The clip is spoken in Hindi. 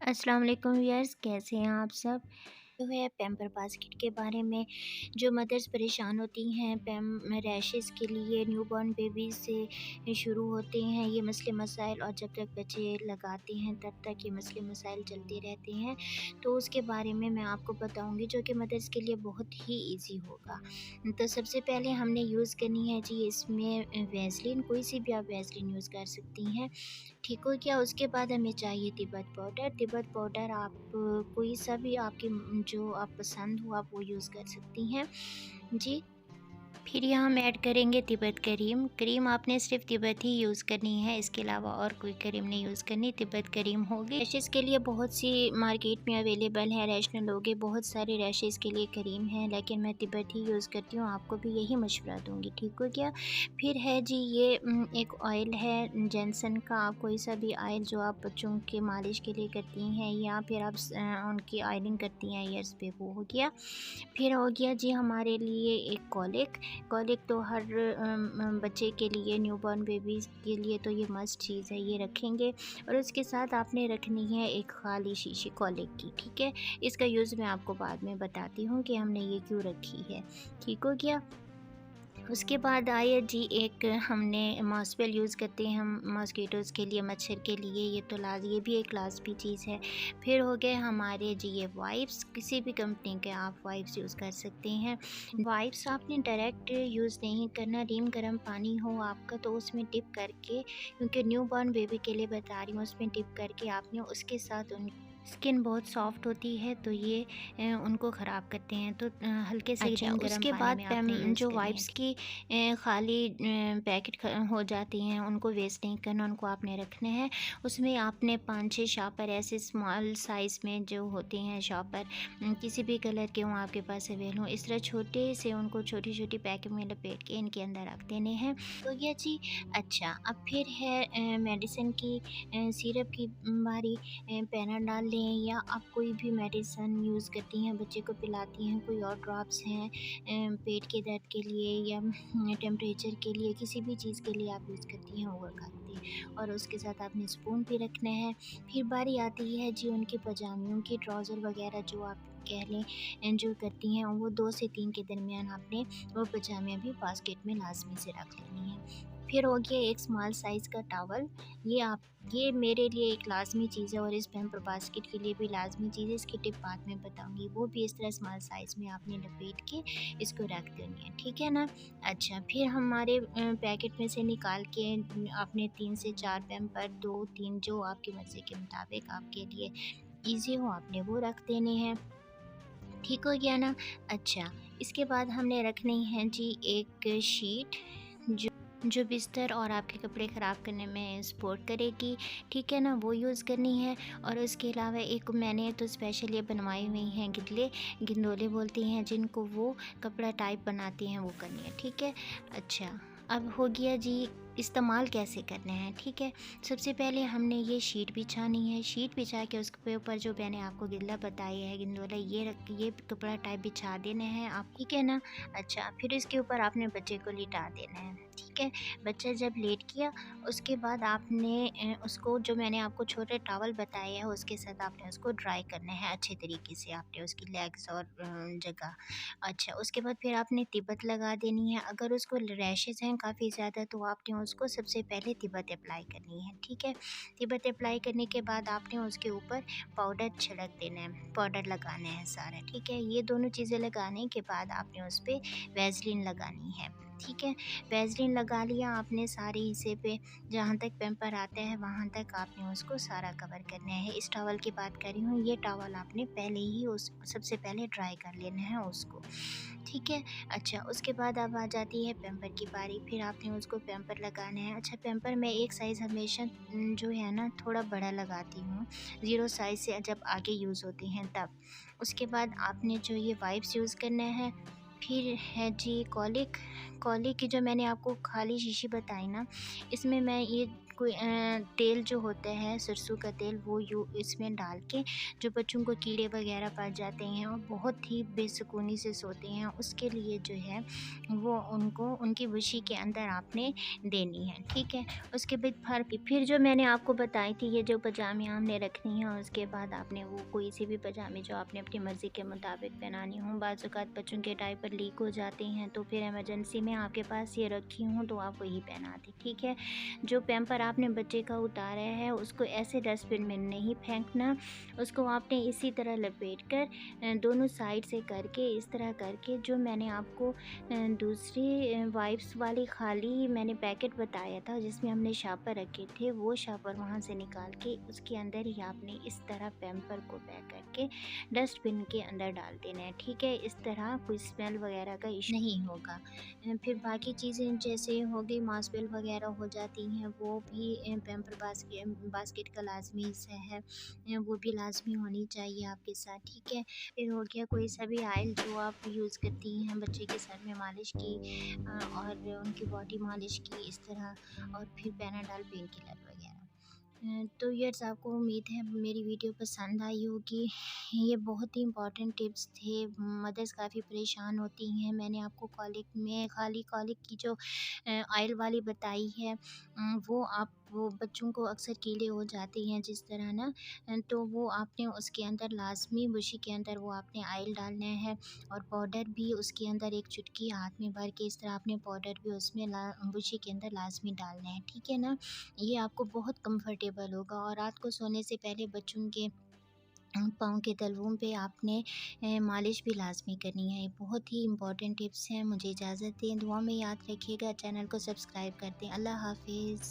अस्सलाम वालेकुम व्यूअर्स, कैसे हैं आप सब। जो है पैम्पर बास्केट के बारे में, जो मदर्स परेशान होती हैं पैम रैशेस के लिए, न्यूबॉर्न बेबी से शुरू होते हैं ये मसले मसाइल, और जब तक बच्चे लगाते हैं तब तक ये मसले मसाइल चलते रहते हैं। तो उसके बारे में मैं आपको बताऊंगी जो कि मदर्स के लिए बहुत ही इजी होगा। तो सबसे पहले हमने यूज़ करनी है जी इसमें वेसलिन, कोई सी भी आप वेसलिन यूज़ कर सकती हैं। ठीक हो गया। उसके बाद हमें चाहिए तिब्बत पाउडर। तिब्बत पाउडर आप कोई सा भी आपकी जो आप पसंद हो आप वो यूज़ कर सकती हैं जी। फिर यहाँ हम ऐड करेंगे तिब्बत करीम। क्रीम आपने सिर्फ तिब्बत ही यूज़ करनी है, इसके अलावा और कोई क्रीम नहीं यूज़ करनी, तिब्बत करीम होगी। रैशेज़ के लिए बहुत सी मार्केट में अवेलेबल है, रैशनल हो गए, बहुत सारे रैशेज़ के लिए क्रीम है, लेकिन मैं तिब्बत ही यूज़ करती हूँ, आपको भी यही मशवरा दूँगी। ठीक हो गया। फिर है जी ये एक ऑयल है जॉनसन का, आप कोई सा भी ऑयल जो आप बच्चों के मालिश के लिए करती हैं या फिर आप उनकी ऑयलिंग करती हैं ईयर्स पे, वो हो गया। फिर हो गया जी हमारे लिए एक कॉलिक। कॉलिक तो हर बच्चे के लिए, न्यूबॉर्न बेबीज़ के लिए तो ये मस्ट चीज़ है, ये रखेंगे। और उसके साथ आपने रखनी है एक खाली शीशी कॉलिक की। ठीक है, इसका यूज़ मैं आपको बाद में बताती हूँ कि हमने ये क्यों रखी है। ठीक हो गया। उसके बाद आए जी एक हमने मॉस्फेल यूज़ करते हैं हम मॉस्किटोज़ के लिए, मच्छर के लिए, ये तो ये भी एक लाजमी चीज़ है। फिर हो गए हमारे जी ये वाइप्स, किसी भी कंपनी के आप वाइप्स यूज़ कर सकते हैं। वाइप्स आपने डायरेक्ट यूज़ नहीं करना, रीम गर्म पानी हो आपका तो उसमें डिप करके, क्योंकि न्यूबॉर्न बेबी के लिए बता रही हूँ, उसमें डिप करके आपने उसके साथ उन स्किन बहुत सॉफ्ट होती है तो ये उनको ख़राब करते हैं, तो हल्के से अच्छा, रीम गर्म उसके पानी बाद में आपने यूज़ जो करनी है। वाइप्स की खाली पैकेट हो जाती हैं, उनको वेस्ट नहीं करना, उनको आपने रखने हैं। उसमें आपने 5-6 शॉपर ऐसे स्मॉल साइज़ में जो होते हैं शॉपर, किसी भी कलर के हों आपके पास अवेल हों, इस तरह छोटे से उनको छोटी-छोटी पैकेट में लपेट के इनके अंदर रख देने हैं। तो ये जी। अच्छा, अब फिर है मेडिसिन की सिरप की बारी। पैनाडॉल लें या आप कोई भी मेडिसिन यूज़ करती हैं, बच्चे को पिलाती हैं, कोई और ड्रॉप्स हैं पेट के दर्द के लिए या टेम्परेचर के लिए, किसी भी चीज़ के लिए आप यूज़ करती हैं वो खाती हैं। और उसके साथ आपने स्पून भी रखना है। फिर बारी आती है जी उनके पजामियों की, ट्राउज़र वगैरह जो आप कह लें जो करती हैं, वो 2 से 3 के दरमियान आपने वो पजामियाँ भी बास्केट में लाज़मी से रख लेनी है। फिर हो गया एक स्मॉल साइज़ का टॉवल। ये मेरे लिए एक लाज़मी चीज़ है और इस पैम्पर बास्केट के लिए भी लाज़मी चीज़ है, इसकी टिप बाद में बताऊँगी। वो भी इस तरह स्मॉल साइज़ में आपने लपेट के इसको रख देनी है, ठीक है ना? अच्छा, फिर हमारे पैकेट में से निकाल के आपने 3 से 4 पैम्पर, 2-3 जो आपकी मर्ज़ी के मुताबिक आपके लिए ईज़ी हो आपने वो रख देने हैं। ठीक हो गया ना? अच्छा, इसके बाद हमने रखनी है जी एक शीट जो जो बिस्तर और आपके कपड़े ख़राब करने में सपोर्ट करेगी, ठीक है ना? वो यूज़ करनी है। और उसके अलावा एक मैंने तो स्पेशल ये बनवाई हुई हैं गिंदोले बोलती हैं जिनको, वो कपड़ा टाइप बनाती हैं, वो करनी है, ठीक है? अच्छा, अब हो गया जी इस्तेमाल कैसे करने हैं, ठीक है? सबसे पहले हमने ये शीट बिछानी है, शीट बिछा के उसके ऊपर जो मैंने आपको गिल्ला बताई है, गिंदोला, ये कपड़ा टाइप बिछा देने हैं आप, ठीक है ना? अच्छा, फिर इसके ऊपर आपने बच्चे को लिटा देना है, ठीक है? बच्चा जब लेट गया उसके बाद आपने उसको, जो मैंने आपको छोटे टॉवल बताए हैं उसके साथ आपने उसको ड्राई करना है अच्छे तरीके से, आपने उसकी लेग्स और जगह। अच्छा, उसके बाद फिर आपने तिब्बत लगा देनी है। अगर उसको रैशेज़ हैं काफ़ी ज़्यादा तो आपने उसको सबसे पहले तिब्बत अप्लाई करनी है, ठीक है? तिब्बत अप्लाई करने के बाद आपने उसके ऊपर पाउडर छिड़क देना है, पाउडर लगाना है सारा, ठीक है? ये दोनों चीज़ें लगाने के बाद आपने उस पे वैसलीन लगानी है, ठीक है? वैसलीन लगा लिया आपने सारे हिस्से पे, जहाँ तक पैम्पर आता है वहाँ तक आपने उसको सारा कवर करना है। इस टॉवल की बात कर रही हूँ, ये टॉवल आपने पहले ही उस सबसे पहले ड्राई कर लेना है उसको, ठीक है? अच्छा, उसके बाद अब आ जाती है पैम्पर की बारी, फिर आपने उसको पैम्पर लगाना है। अच्छा, पैम्पर मैं एक साइज़ हमेशा जो है ना थोड़ा बड़ा लगाती हूँ, 0 साइज़ से जब आगे यूज़ होती हैं तब। उसके बाद आपने जो ये वाइप्स यूज़ करना है, फिर है जी कॉलिक। कॉलिक की जो मैंने आपको खाली शीशी बताई ना, इसमें मैं ये कोई तेल जो होता है सरसों का तेल वो इसमें डाल के जो बच्चों को कीड़े वगैरह पड़ जाते हैं और बहुत ही बेसुकूनी से सोते हैं, उसके लिए जो है वो उनको उनकी वशी के अंदर आपने देनी है, ठीक है। उसके बाद फिर जो मैंने आपको बताई थी ये जो पजामे आपने रखनी है, और उसके बाद आपने वो कोई सी भी पजामे जो आपने अपनी मर्ज़ी के मुताबिक पहनानी हो। बाज़ औक़ात बच्चों के डायपर लीक हो जाते हैं तो फिर इमरजेंसी में आपके पास ये रखी हूँ तो आप वही पहना दें, ठीक है। जो पैम्पर आपने बच्चे का उतारा है उसको ऐसे डस्टबिन में नहीं फेंकना, उसको आपने इसी तरह लपेट कर दोनों साइड से करके इस तरह करके जो मैंने आपको दूसरी वाइप्स वाली खाली मैंने पैकेट बताया था जिसमें हमने शापर रखे थे, वो शापर वहाँ से निकाल के उसके अंदर ही आपने इस तरह पैम्पर को पैक करके डस्टबिन के अंदर डाल देना है, ठीक है। इस तरह कोई स्मेल वगैरह का इशू नहीं होगा। फिर बाकी चीज़ें जैसे हो गई माउसबेल वगैरह हो जाती हैं वो भी पैम्पर बास्केट का लाज़मी हिस्सा है, वो भी लाज़मी होनी चाहिए आपके साथ, ठीक है। फिर हो गया कोई सा भी ऑयल जो आप यूज़ करती हैं बच्चे के सर में मालिश की और उनकी बॉडी मालिश की इस तरह, और फिर पैनाडॉल पेन किलर वगैरह। तो यार्स आपको उम्मीद है मेरी वीडियो पसंद आई होगी। ये बहुत ही इम्पोर्टेंट टिप्स थे, मदर्स काफ़ी परेशान होती हैं। मैंने आपको कॉलिक में खाली कॉलिक की जो ऑयल वाली बताई है वो बच्चों को अक्सर कीड़े हो जाते हैं जिस तरह ना, तो वो आपने उसके अंदर लाज़मी बुशी के अंदर वो आपने ऑयल डालना है, और पाउडर भी उसके अंदर एक चुटकी हाथ में भर के इस तरह आपने पाउडर भी उसमें बुशी के अंदर लाज़मी डालना है, ठीक है ना। ये आपको बहुत कंफर्टेबल होगा, और रात को सोने से पहले बच्चों के पाँव के तलवों पे आपने मालिश भी लाज़मी करनी है। ये बहुत ही इम्पोर्टेंट टिप्स हैं। मुझे इजाज़त दें, दुआ में याद रखिएगा, चैनल को सब्सक्राइब कर दें। अल्लाह हाफ़िज़।